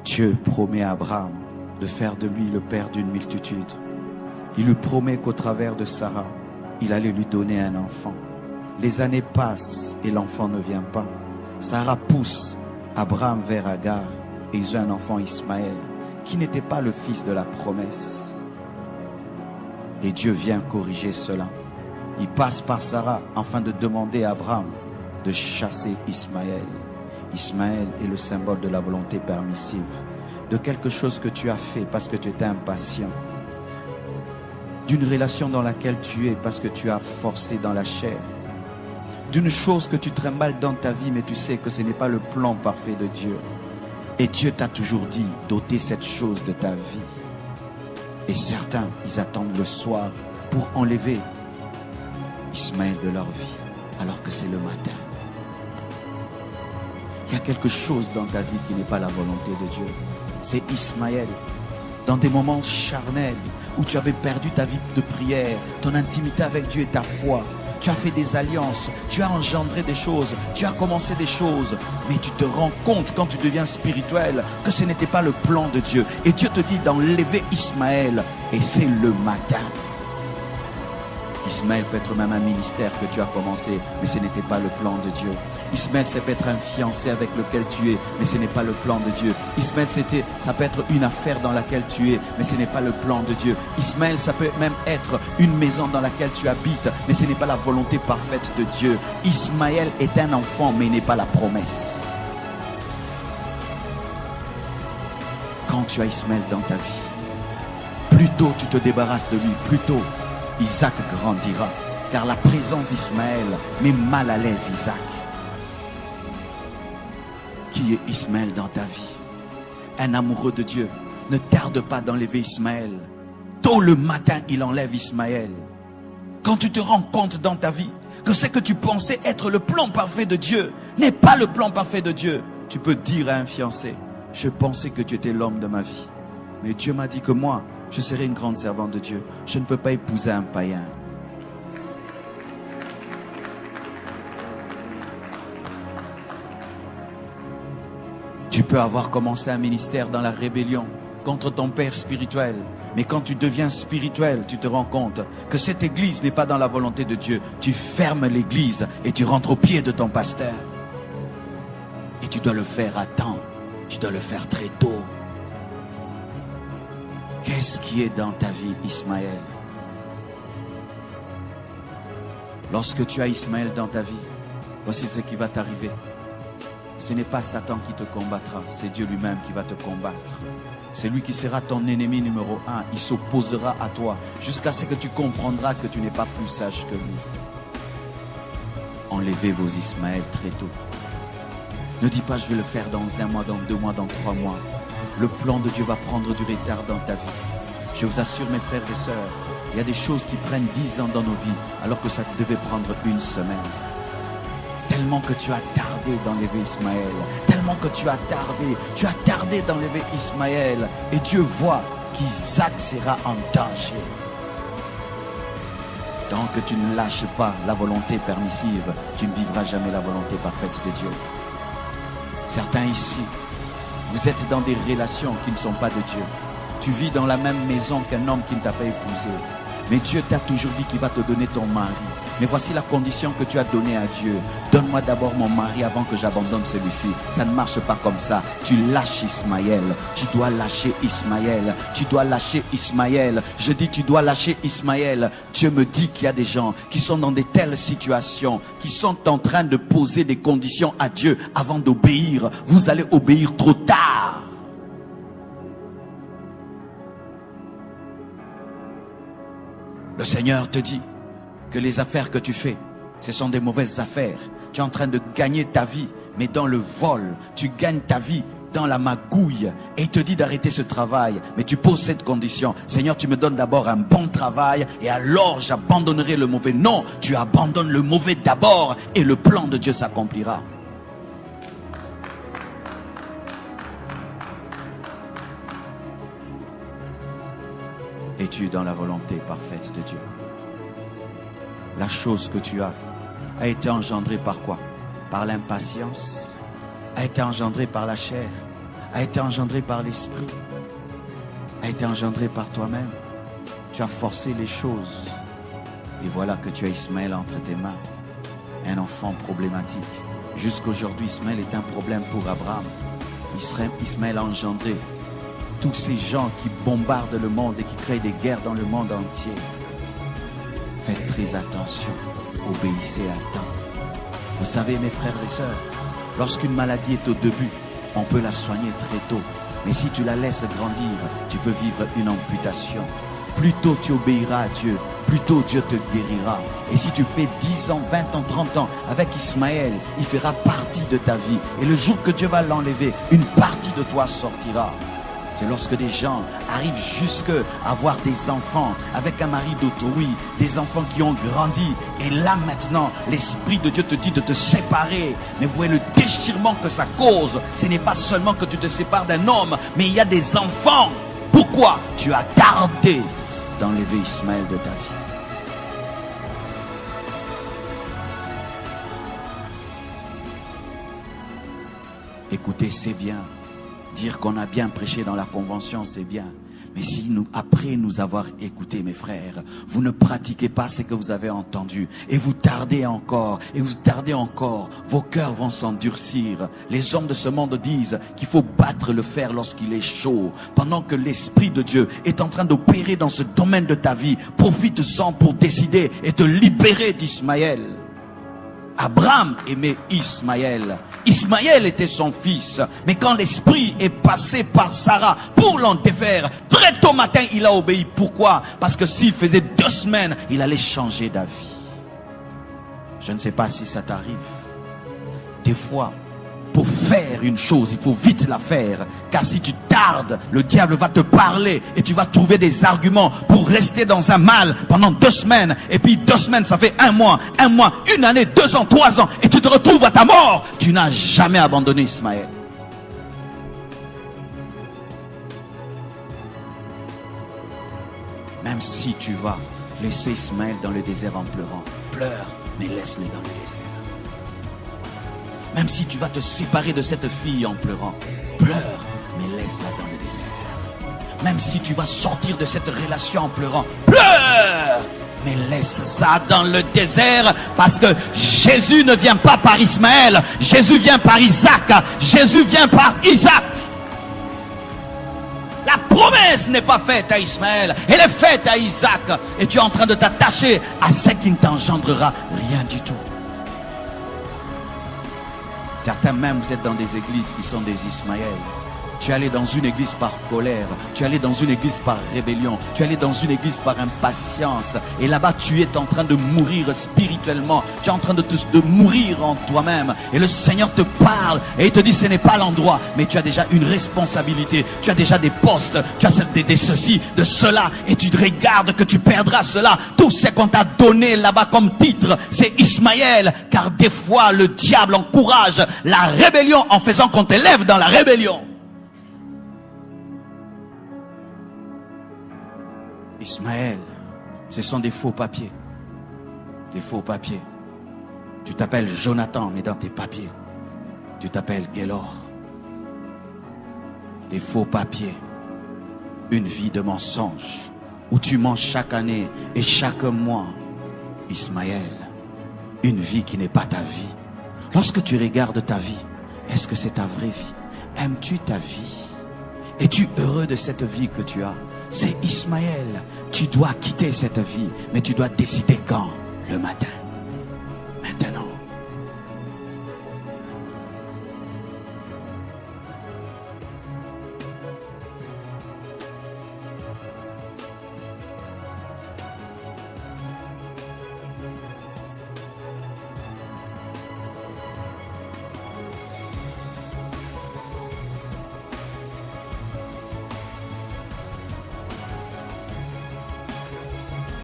Dieu promet à Abraham de faire de lui le père d'une multitude. Il lui promet qu'au travers de Sarah, il allait lui donner un enfant. Les années passent et l'enfant ne vient pas. Sarah pousse Abraham vers Agar et ils ont un enfant, Ismaël, qui n'était pas le fils de la promesse. Et Dieu vient corriger cela. Il passe par Sarah afin de demander à Abraham de chasser Ismaël. Ismaël est le symbole de la volonté permissive, de quelque chose que tu as fait parce que tu étais impatient, d'une relation dans laquelle tu es parce que tu as forcé dans la chair, d'une chose que tu trimbales dans ta vie mais tu sais que ce n'est pas le plan parfait de Dieu. Et Dieu t'a toujours dit d'ôter cette chose de ta vie. Et certains, ils attendent le soir pour enlever Ismaël de leur vie alors que c'est le matin. Il y a quelque chose dans ta vie qui n'est pas la volonté de Dieu. C'est Ismaël. Dans des moments charnels où tu avais perdu ta vie de prière, ton intimité avec Dieu et ta foi. Tu as fait des alliances, tu as engendré des choses, tu as commencé des choses. Mais tu te rends compte quand tu deviens spirituel que ce n'était pas le plan de Dieu. Et Dieu te dit d'enlever Ismaël. Et c'est le matin. Ismaël peut être même un ministère que tu as commencé, mais ce n'était pas le plan de Dieu. Ismaël, ça peut être un fiancé avec lequel tu es, mais ce n'est pas le plan de Dieu. Ismaël, ça peut être une affaire dans laquelle tu es, mais ce n'est pas le plan de Dieu. Ismaël, ça peut même être une maison dans laquelle tu habites, mais ce n'est pas la volonté parfaite de Dieu. Ismaël est un enfant, mais il n'est pas la promesse. Quand tu as Ismaël dans ta vie, plus tôt tu te débarrasses de lui, plus tôt Isaac grandira, car la présence d'Ismaël met mal à l'aise Isaac. Qui est Ismaël dans ta vie? Un amoureux de Dieu ne tarde pas d'enlever Ismaël. Tôt le matin, il enlève Ismaël. Quand tu te rends compte dans ta vie que ce que tu pensais être le plan parfait de Dieu n'est pas le plan parfait de Dieu, tu peux dire à un fiancé: je pensais que tu étais l'homme de ma vie, mais Dieu m'a dit que moi, je serai une grande servante de Dieu. Je ne peux pas épouser un païen. Tu peux avoir commencé un ministère dans la rébellion contre ton père spirituel. Mais quand tu deviens spirituel, tu te rends compte que cette église n'est pas dans la volonté de Dieu. Tu fermes l'église et tu rentres au pied de ton pasteur. Et tu dois le faire à temps. Tu dois le faire très tôt. Qu'est-ce qui est dans ta vie, Ismaël? Lorsque tu as Ismaël dans ta vie, voici ce qui va t'arriver. Ce n'est pas Satan qui te combattra, c'est Dieu lui-même qui va te combattre. C'est lui qui sera ton ennemi numéro 1. Il s'opposera à toi jusqu'à ce que tu comprendras que tu n'es pas plus sage que lui. Enlevez vos Ismaël très tôt. Ne dis pas: je vais le faire dans 1 mois, dans 2 mois, dans 3 mois. Le plan de Dieu va prendre du retard dans ta vie. Je vous assure, mes frères et sœurs, il y a des choses qui prennent 10 ans dans nos vies, alors que ça devait prendre 1 semaine. Tellement que tu as tardé d'enlever Ismaël, tellement que tu as tardé d'enlever Ismaël, et Dieu voit qu'Isaac sera en danger. Tant que tu ne lâches pas la volonté permissive, tu ne vivras jamais la volonté parfaite de Dieu. Certains ici, vous êtes dans des relations qui ne sont pas de Dieu. Tu vis dans la même maison qu'un homme qui ne t'a pas épousé. Mais Dieu t'a toujours dit qu'il va te donner ton mari. Mais voici la condition que tu as donnée à Dieu. Donne-moi d'abord mon mari avant que j'abandonne celui-ci. Ça ne marche pas comme ça. Tu lâches Ismaël. Tu dois lâcher Ismaël. Tu dois lâcher Ismaël. Je dis tu dois lâcher Ismaël. Dieu me dit qu'il y a des gens qui sont dans de telles situations, qui sont en train de poser des conditions à Dieu avant d'obéir. Vous allez obéir trop tard. Le Seigneur te dit que les affaires que tu fais, ce sont des mauvaises affaires. Tu es en train de gagner ta vie, mais dans le vol. Tu gagnes ta vie dans la magouille. Et il te dit d'arrêter ce travail. Mais tu poses cette condition: Seigneur, tu me donnes d'abord un bon travail et alors j'abandonnerai le mauvais. Non, tu abandonnes le mauvais d'abord et le plan de Dieu s'accomplira. Es-tu dans la volonté parfaite de Dieu? La chose que tu as a été engendrée par quoi? Par l'impatience? A été engendrée par la chair? a été engendré par l'esprit, a été engendré par toi-même. Tu as forcé les choses. Et voilà que tu as Ismaël entre tes mains. Un enfant problématique. Jusqu'aujourd'hui, Ismaël est un problème pour Abraham. Ismaël a engendré tous ces gens qui bombardent le monde et qui créent des guerres dans le monde entier. Faites très attention. Obéissez à temps. Vous savez, mes frères et sœurs, lorsqu'une maladie est au début, on peut la soigner très tôt. Mais si tu la laisses grandir, tu peux vivre une amputation. Plus tôt tu obéiras à Dieu, plus tôt Dieu te guérira. Et si tu fais 10 ans, 20 ans, 30 ans avec Ismaël, il fera partie de ta vie. Et le jour que Dieu va l'enlever, une partie de toi sortira. C'est lorsque des gens arrivent jusqu'à avoir des enfants avec un mari d'autrui, des enfants qui ont grandi. Et là maintenant, l'Esprit de Dieu te dit de te séparer. Mais vous voyez le déchirement que ça cause. Ce n'est pas seulement que tu te sépares d'un homme, mais il y a des enfants. Pourquoi? Tu as gardé d'enlever Ismaël de ta vie. Écoutez, c'est bien. Dire qu'on a bien prêché dans la convention, c'est bien. Mais si nous, après nous avoir écoutés, mes frères, vous ne pratiquez pas ce que vous avez entendu, et vous tardez encore, vos cœurs vont s'endurcir. Les hommes de ce monde disent qu'il faut battre le fer lorsqu'il est chaud. Pendant que l'Esprit de Dieu est en train d'opérer dans ce domaine de ta vie, profite-en pour décider et te libérer d'Ismaël. Abraham aimait Ismaël. Ismaël était son fils. Mais quand l'esprit est passé par Sarah pour l'en défaire, très tôt matin, il a obéi. Pourquoi? Parce que s'il faisait 2 semaines, il allait changer d'avis. Je ne sais pas si ça t'arrive. Des fois, pour faire une chose, il faut vite la faire. Car si tu tardes, le diable va te parler et tu vas trouver des arguments pour rester dans un mal pendant 2 semaines. Et puis 2 semaines, ça fait 1 mois, 1 année, 2 ans, 3 ans. Et tu te retrouves à ta mort. Tu n'as jamais abandonné Ismaël. Même si tu vas laisser Ismaël dans le désert en pleurant, pleure, mais laisse-le dans le désert. Même si tu vas te séparer de cette fille en pleurant, pleure, mais laisse-la dans le désert. Même si tu vas sortir de cette relation en pleurant, pleure, mais laisse ça dans le désert. Parce que Jésus ne vient pas par Ismaël, Jésus vient par Isaac, Jésus vient par Isaac. La promesse n'est pas faite à Ismaël, elle est faite à Isaac. Et tu es en train de t'attacher à ce qui ne t'engendrera rien du tout. Certains même, vous êtes dans des églises qui sont des Ismaël. Tu es allé dans une église par colère, tu es allé dans une église par rébellion, tu es allé dans une église par impatience. Et là-bas, tu es en train de mourir spirituellement, tu es en train de mourir en toi-même. Et le Seigneur te parle et il te dit, ce n'est pas l'endroit, mais tu as déjà une responsabilité, tu as déjà des postes, tu as des ceci, de cela, et tu te regardes que tu perdras cela. Tout ce qu'on t'a donné là-bas comme titre, c'est Ismaël. Car des fois, le diable encourage la rébellion en faisant qu'on t'élève dans la rébellion. Ismaël, ce sont des faux papiers. Des faux papiers. Tu t'appelles Jonathan, mais dans tes papiers, tu t'appelles Gélor. Des faux papiers. Une vie de mensonge, où tu mens chaque année et chaque mois. Ismaël, une vie qui n'est pas ta vie. Lorsque tu regardes ta vie, est-ce que c'est ta vraie vie? Aimes-tu ta vie? Es-tu heureux de cette vie que tu as? C'est Ismaël. Tu dois quitter cette vie, mais tu dois décider quand? Le matin.